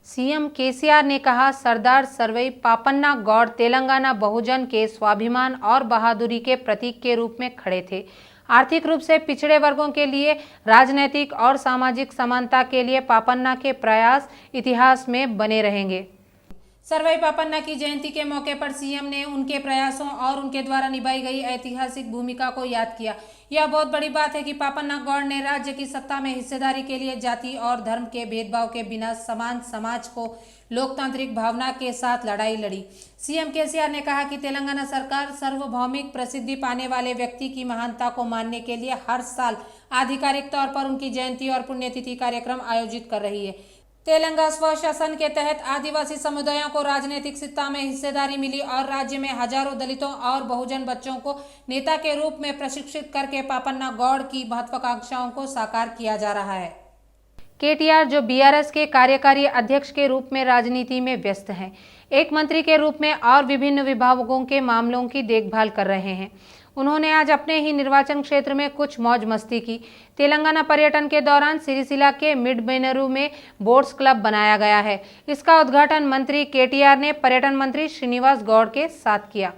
CM KCR ने कहा, सरदार सर्वई पापन्ना गौड़ तेलंगाना बहुजन के स्वाभिमान और बहादुरी के प्रतीक के रूप में खड़े थे। आर्थिक रूप से पिछड़े वर्गों के लिए राजनीतिक और सामाजिक समानता के लिए पापन्ना के प्रयास इतिहास में बने रहेंगे। सर्वई पापन्ना की जयंती के मौके पर सीएम ने उनके प्रयासों और उनके द्वारा निभाई गई ऐतिहासिक भूमिका को याद किया। यह बहुत बड़ी बात है कि पापन्ना गौड़ ने राज्य की सत्ता में हिस्सेदारी के लिए जाति और धर्म के भेदभाव के बिना समान समाज को लोकतांत्रिक भावना के साथ लड़ाई लड़ी। सीएम केसीआर ने कहा कि तेलंगाना सरकार सार्वभौमिक प्रसिद्धि पाने वाले व्यक्ति की महानता को मानने के लिए हर साल आधिकारिक तौर पर उनकी जयंती और पुण्यतिथि कार्यक्रम आयोजित कर रही है। तेलंगाना स्वशासन के तहत आदिवासी समुदायों को राजनीतिक सत्ता में हिस्सेदारी मिली और राज्य में हजारों दलितों और बहुजन बच्चों को नेता के रूप में प्रशिक्षित करके पापन्ना गौड़ की महत्वाकांक्षाओं को साकार किया जा रहा है। केटीआर, जो बीआरएस के कार्यकारी अध्यक्ष के रूप में राजनीति में व्यस्त हैं, एक मंत्री के रूप में और विभिन्न विभागों के मामलों की देखभाल कर रहे हैं। उन्होंने आज अपने ही निर्वाचन क्षेत्र में कुछ मौज मस्ती की। तेलंगाना पर्यटन के दौरान सिरिसिला के मिडबेनरू में बोट्स क्लब बनाया गया है। इसका उद्घाटन मंत्री केटीआर ने पर्यटन मंत्री श्रीनिवास गौड़ के साथ किया।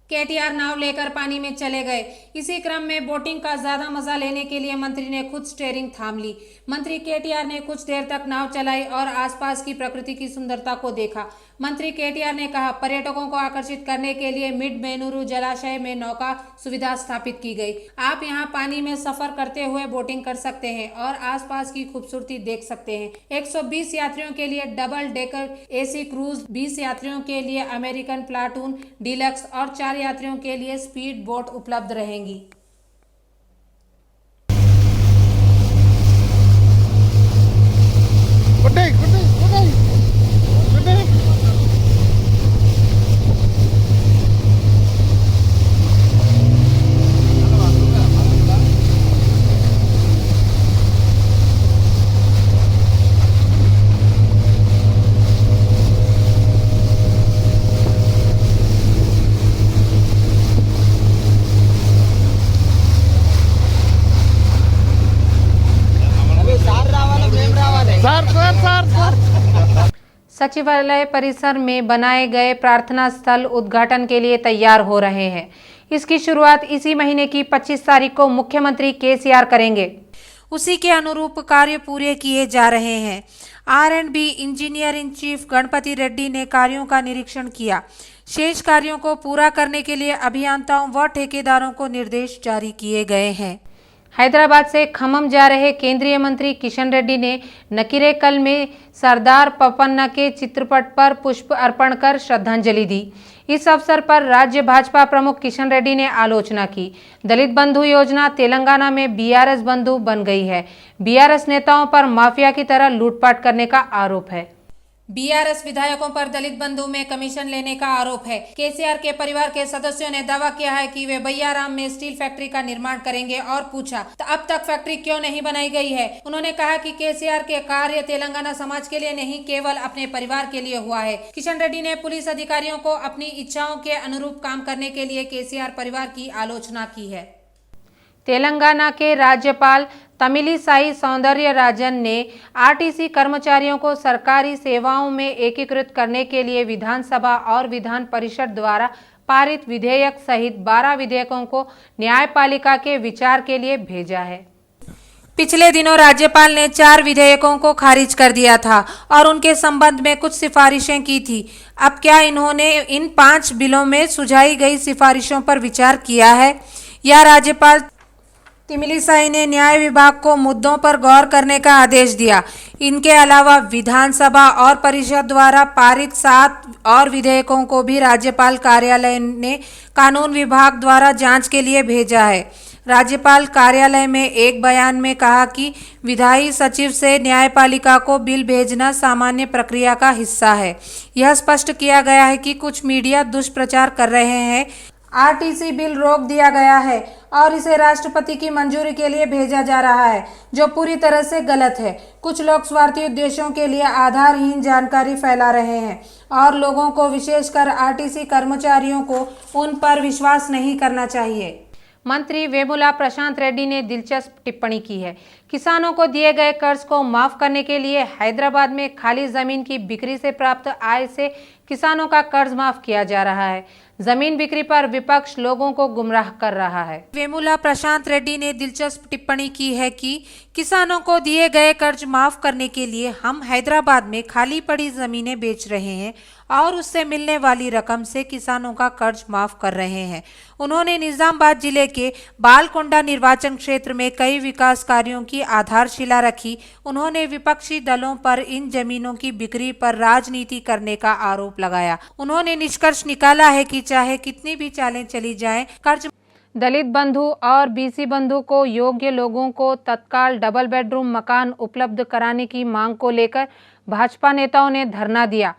केटीआर नाव लेकर पानी में चले गए। इसी क्रम में बोटिंग का ज्यादा मजा लेने के लिए मंत्री ने खुद स्टीयरिंग थाम ली। मंत्री केटीआर ने कुछ देर तक नाव चलाई और आसपास की प्रकृति की सुंदरता को देखा। मंत्री केटीआर ने कहा, पर्यटकों को आकर्षित करने के लिए मिडबेनूरू जलाशय में नौका सुविधा स्थापित की गई। आप यहां पानी में सफर करते हुए बोटिंग कर सकते हैं और आसपास की खूबसूरती देख सकते हैं। 120 यात्रियों के लिए डबल डेकर एसी क्रूज, 20 यात्रियों के लिए अमेरिकन प्लाटून डीलक्स और 4 यात्रियों के लिए स्पीड बोट उपलब्ध रहेंगी। सचिवालय परिसर में बनाए गए प्रार्थना स्थल उद्घाटन के लिए तैयार हो रहे हैं। इसकी शुरुआत इसी महीने की 25 तारीख को मुख्यमंत्री केसीआर करेंगे। उसी के अनुरूप कार्य पूरे किए जा रहे हैं। R&B engineer in chief Ganpati Reddy ने कार्यों का निरीक्षण किया। शेष कार्यों को पूरा करने के लिए अभियंताओं व ठेकेदारों को निर्देश जारी किए गए हैं। हैदराबाद से खम्मम जा रहे केंद्रीय मंत्री किशन रेड्डी ने नकीरेकल में सरदार पपन्ना के चित्रपट पर पुष्प अर्पण कर श्रद्धांजलि दी। इस अवसर पर राज्य भाजपा प्रमुख किशन रेड्डी ने आलोचना की। दलित बंधु योजना तेलंगाना में बीआरएस बंधु बन गई है। बीआरएस नेताओं पर माफिया की तरह लूटपाट करने का आरोप है। बीआरएस विधायकों पर दलित बंधु में कमीशन लेने का आरोप है। केसीआर के परिवार के सदस्यों ने दावा किया है कि वे बैयाराम में स्टील फैक्ट्री का निर्माण करेंगे और पूछा, तो अब तक फैक्ट्री क्यों नहीं बनाई गई है। उन्होंने कहा कि केसीआर के कार्य तेलंगाना समाज के लिए नहीं, केवल अपने परिवार के लिए हुआ है। किशन रेड्डी ने पुलिस अधिकारियों को अपनी इच्छाओं के अनुरूप काम करने के लिए केसीआर परिवार की आलोचना की है। तेलंगाना के राज्यपाल तमिलिसाई सौंदरराजन ने आरटीसी कर्मचारियों को सरकारी सेवाओं में एकीकृत करने के लिए विधानसभा और विधान परिषद द्वारा पारित विधेयक सहित 12 विधेयकों को न्यायपालिका के विचार के लिए भेजा है। पिछले दिनों राज्यपाल ने 4 विधेयकों को खारिज कर दिया था और उनके संबंध में कुछ सिफारिशें की थी। अब क्या इन्होंने इन 5 बिलों में सुझाई गई सिफारिशों पर विचार किया है या राज्यपाल तमिलिसाई ने न्याय विभाग को मुद्दों पर गौर करने का आदेश दिया। इनके अलावा विधानसभा और परिषद द्वारा पारित 7 और विधेयकों को भी राज्यपाल कार्यालय ने कानून विभाग द्वारा जांच के लिए भेजा है। राज्यपाल कार्यालय में एक बयान में कहा कि विधायी सचिव से न्यायपालिका को बिल भेजना सामान्य प्रक्रिया का हिस्सा है। यह स्पष्ट किया गया है कि कुछ मीडिया दुष्प्रचार कर रहे हैं। आरटीसी बिल रोक दिया गया है और इसे राष्ट्रपति की मंजूरी के लिए भेजा जा रहा है, जो पूरी तरह से गलत है। कुछ लोग स्वार्थी उद्देश्यों के लिए आधारहीन जानकारी फैला रहे हैं और लोगों को, विशेषकर आरटीसी कर्मचारियों को, उन पर विश्वास नहीं करना चाहिए। मंत्री वेमुला प्रशांत रेड्डी ने दिलचस्प टिप्पणी की है। किसानों को दिए गए कर्ज को माफ करने के लिए हैदराबाद में खाली जमीन की बिक्री से प्राप्त आय से किसानों का कर्ज माफ किया जा रहा है। जमीन बिक्री पर विपक्ष लोगों को गुमराह कर रहा है। वेमुला प्रशांत रेड्डी ने दिलचस्प टिप्पणी की है कि किसानों को दिए गए कर्ज माफ करने के लिए हम हैदराबाद में खाली पड़ी जमीनें बेच रहे हैं और उससे मिलने वाली रकम से किसानों का कर्ज माफ कर रहे हैं। उन्होंने निजामाबाद जिले के बालकोंडा निर्वाचन क्षेत्र में कई विकास कार्यों की आधारशिला रखी। उन्होंने विपक्षी दलों पर इन जमीनों की बिक्री पर राजनीति करने का आरोप लगाया। उन्होंने निष्कर्ष निकाला है कि चाहे कितनी भी चालें चली जाएं, कर्ज दलित बंधु और बीसी बंधु को योग्य लोगों को तत्काल डबल बेडरूम मकान उपलब्ध कराने की मांग को लेकर भाजपा नेताओं ने धरना दिया।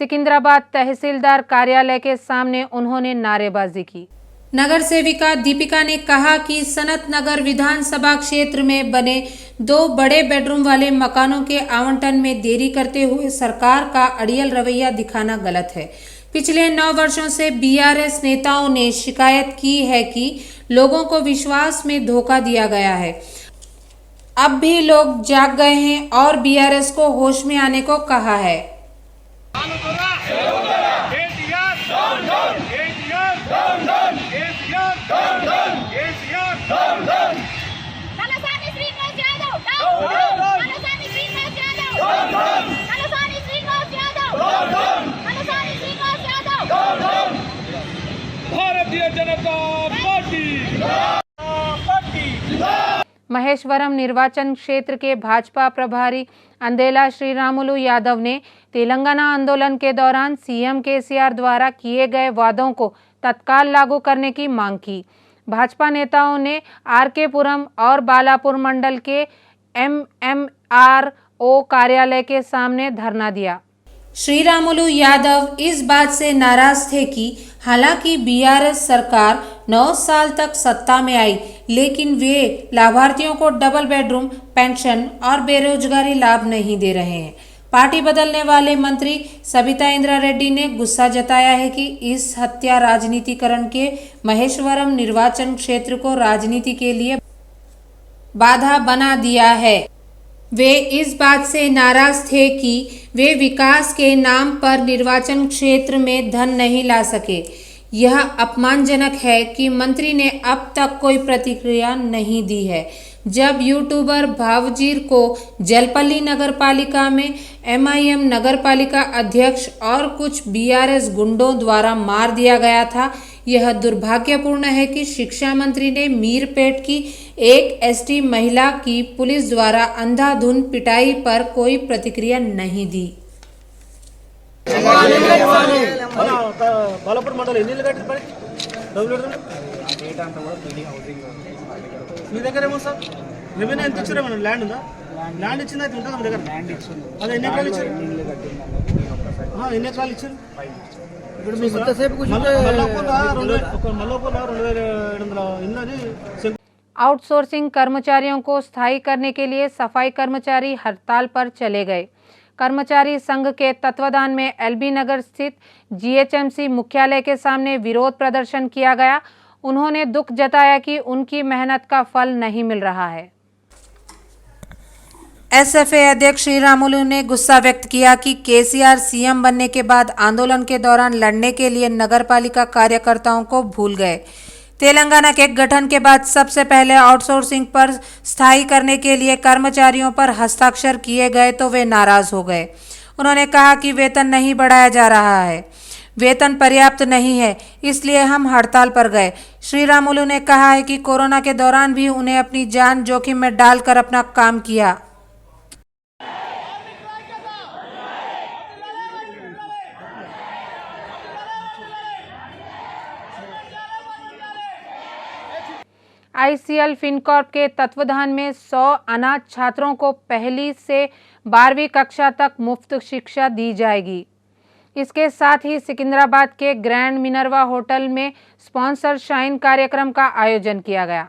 सिकंदराबाद तहसीलदार कार्यालय के सामने उन्होंने नारेबाजी की। नगर सेविका दीपिका ने कहा कि सनत नगर विधानसभा क्षेत्र में बने 2 बड़े बेडरूम वाले मकानों के आवंटन में देरी करते हुए सरकार का अड़ियल रवैया दिखाना गलत है। पिछले 9 वर्षों से बीआरएस नेताओं ने शिकायत की है कि लोगों को विश्वास में धोखा दिया गया है। अब भी लोग जाग गए हैं और बीआरएस को होश में आने को कहा है। भारतीय जनता पार्टी। महेश्वरम निर्वाचन क्षेत्र के भाजपा प्रभारी अंदेला श्रीरामुलु यादव ने तेलंगाना आंदोलन के दौरान सीएम केसीआर द्वारा किए गए वादों को तत्काल लागू करने की मांग की। भाजपा नेताओं ने आरकेपुरम और बालापुर मंडल के एमएमआरओ कार्यालय के सामने धरना दिया। श्रीरामुलु यादव इस बात से नाराज थे कि हालांकि बीआरएस सरकार 9 साल तक सत्ता में आई, लेकिन वे लाभार्थियों को डबल बेडरूम, पेंशन और बेरोजगारी लाभ नहीं दे रहे हैं। पार्टी बदलने वाले मंत्री सबिता इंद्रा रेड्डी ने गुस्सा जताया है कि इस हत्या राजनीतिकरण के महेश्वरम निर्वाचन क्षेत्र को राजनीति के लिए बाधा बना दिया है। वे इस बात से नाराज थे कि वे विकास के नाम पर निर्वाचन क्षेत्र में धन नहीं ला सके। यह अपमानजनक है कि मंत्री ने अब तक कोई प्रतिक्रिया नहीं दी है। जब यूट्यूबर भावजीर को जलपल्ली नगरपालिका में एमआईएम नगरपालिका अध्यक्ष और कुछ बीआरएस गुंडों द्वारा मार दिया गया था, यह दुर्भाग्यपूर्ण है कि शिक्षा मंत्री ने मीरपेट की एक एसटी महिला की पुलिस द्वारा अंधाधुंध पिटाई पर कोई प्रतिक्रिया नहीं दी। బాలాపూర్ మండలం ఎన్ని ఇల్లు కట్టారు మరి డబుల్ మీ దగ్గర ఏమో సార్ రెవెన్యూ ఎంత ఇచ్చారు? ఏమన్నా ల్యాండ్ ఉందా? ల్యాండ్ ఇచ్చింది అయితే ఉంటుందా మీ దగ్గర? అదే ఎన్ని ఎకరాలు ఇచ్చారు? ఎన్ని ఎకరాలు ఇచ్చారు? ఇప్పుడు మీకు ఎంతసేపు आउटसोर्सिंग कर्मचारियों को स्थायी करने के लिए सफाई कर्मचारी हड़ताल पर चले गए। कर्मचारी संघ के तत्वाधान में एलबी नगर स्थित जीएचएमसी मुख्यालय के सामने विरोध प्रदर्शन किया गया। उन्होंने दुख जताया कि उनकी मेहनत का फल नहीं मिल रहा है। एसएफए अध्यक्ष श्रीरामुलु ने गुस्सा व्यक्त किया कि केसीआर सीएम बनने के बाद आंदोलन के दौरान लड़ने के लिए नगरपालिका कार्यकर्ताओं को भूल गए। तेलंगाना के गठन के बाद सबसे पहले आउटसोर्सिंग पर स्थायी करने के लिए कर्मचारियों पर हस्ताक्षर किए गए तो वे नाराज हो गए। उन्होंने कहा कि वेतन नहीं बढ़ाया जा रहा है, वेतन पर्याप्त नहीं है, इसलिए हम हड़ताल पर गए। श्रीरामुलु ने कहा है कि कोरोना के दौरान भी उन्हें अपनी जान जोखिम में डालकर अपना काम किया। आईसीएल फिनकॉर्प के तत्वाधान में 100 अनाथ छात्रों को पहली से 12वीं कक्षा तक मुफ्त शिक्षा दी जाएगी। इसके साथ ही सिकंदराबाद के ग्रैंड मिनर्वा होटल में स्पॉन्सर शाइन कार्यक्रम का आयोजन किया गया।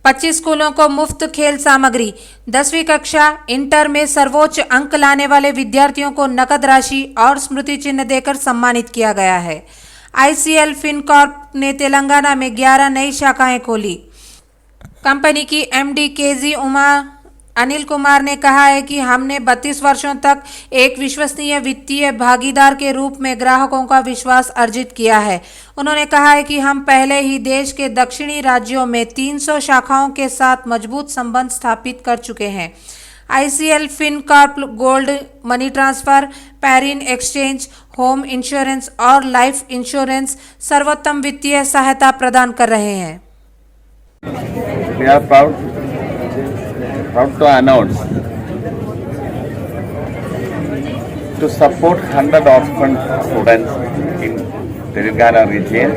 25 स्कूलों को मुफ्त खेल सामग्री, 10वीं कक्षा इंटर में सर्वोच्च अंक लाने वाले विद्यार्थियों को नकद राशि और स्मृति चिन्ह देकर सम्मानित किया गया है। आईसीएल फिनकॉर्प ने तेलंगाना में 11 नई शाखाएं खोली। कंपनी की एमडी केजी उमा अनिल कुमार ने कहा है कि हमने 32 वर्षों तक एक विश्वसनीय वित्तीय भागीदार के रूप में ग्राहकों का विश्वास अर्जित किया है। उन्होंने कहा है कि हम पहले ही देश के दक्षिणी राज्यों में 300 शाखाओं के साथ मजबूत संबंध स्थापित कर चुके हैं। ICL Fincorp gold money transfer, foreign exchange, home insurance और लाइफ इंश्योरेंस सर्वोत्तम वित्तीय सहायता प्रदान कर रहे हैं। We are proud to announce to support 100 orphan students in Telangana region.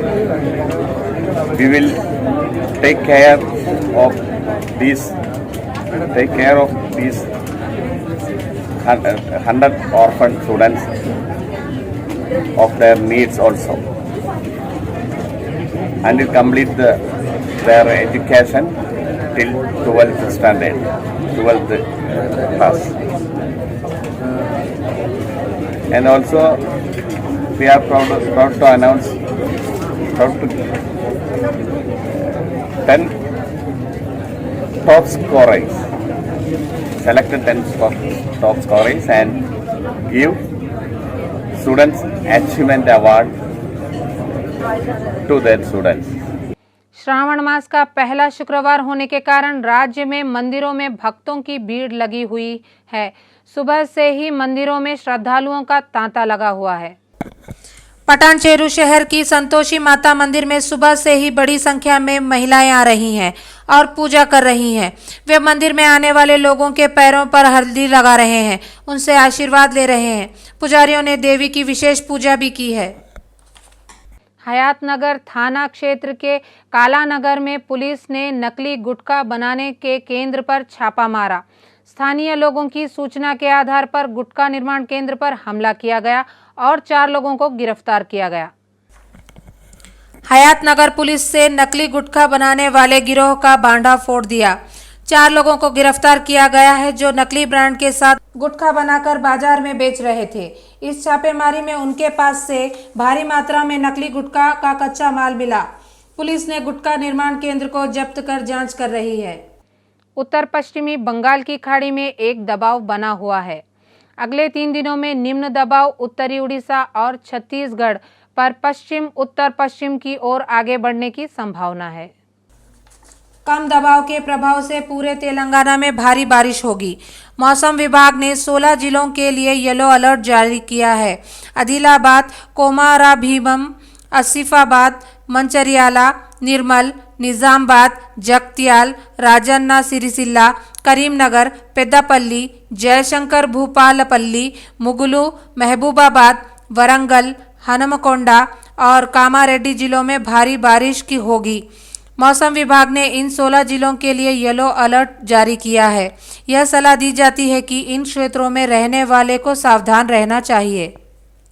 We will take care of these 100 orphan students of their needs also, and will complete their education till 12th standard, 12th class. And also we are proud to announce 10 top scorers, selected 10 top scorers and give students achievement award to their students. Shravan मास का पहला शुक्रवार होने के कारण राज्य में मंदिरों में भक्तों की भीड़ लगी हुई है। सुबह से ही मंदिरों में श्रद्धालुओं का तांता लगा हुआ है। पटानचेरू शहर की संतोषी माता मंदिर में सुबह से ही बड़ी संख्या में महिलाएं आ रही हैं और पूजा कर रही हैं। वे मंदिर में आने वाले लोगों के पैरों पर हल्दी लगा रहे हैं, उनसे आशीर्वाद ले रहे हैं। पुजारियों ने देवी की विशेष पूजा भी की है। हयातनगर थाना क्षेत्र के कालानगर में पुलिस ने नकली गुटखा बनाने के केंद्र पर छापा मारा। स्थानीय लोगों की सूचना के आधार पर गुटखा निर्माण केंद्र पर हमला किया गया और 4 लोगों को गिरफ्तार किया गया। हयातनगर पुलिस से नकली गुटखा बनाने वाले गिरोह का बांधा फोड़ दिया। 4 लोगों को गिरफ्तार किया गया है जो नकली ब्रांड के साथ गुटखा बनाकर बाजार में बेच रहे थे। इस छापेमारी में उनके पास से भारी मात्रा में नकली गुटखा का कच्चा माल मिला। पुलिस ने गुटखा निर्माण केंद्र को जब्त कर जांच कर रही है। उत्तर पश्चिमी बंगाल की खाड़ी में एक दबाव बना हुआ है। अगले 3 दिनों में निम्न दबाव उत्तरी उड़ीसा और छत्तीसगढ़ पर पश्चिम उत्तर पश्चिम की ओर आगे बढ़ने की संभावना है। कम दबाव के प्रभाव से पूरे तेलंगाना में भारी बारिश होगी। मौसम विभाग ने 16 जिलों के लिए येलो अलर्ट जारी किया है। आदिलाबाद, कोमाराभीमम, आसिफाबाद, मंचिर्याला, निर्मल, निजामाबाद, जगत्याल, राजन्ना सिरिसिल्ला, करीमनगर, पेद्दापल्ली, जयशंकर भूपालपल्ली, मुगुलू, महबूबाबाद, वरंगल, हनमकोंडा और कामारेड्डी जिलों में भारी बारिश की होगी। मौसम विभाग ने इन 16 जिलों के लिए येलो अलर्ट जारी किया है। यह सलाह दी जाती है कि इन क्षेत्रों में रहने वाले को सावधान रहना चाहिए।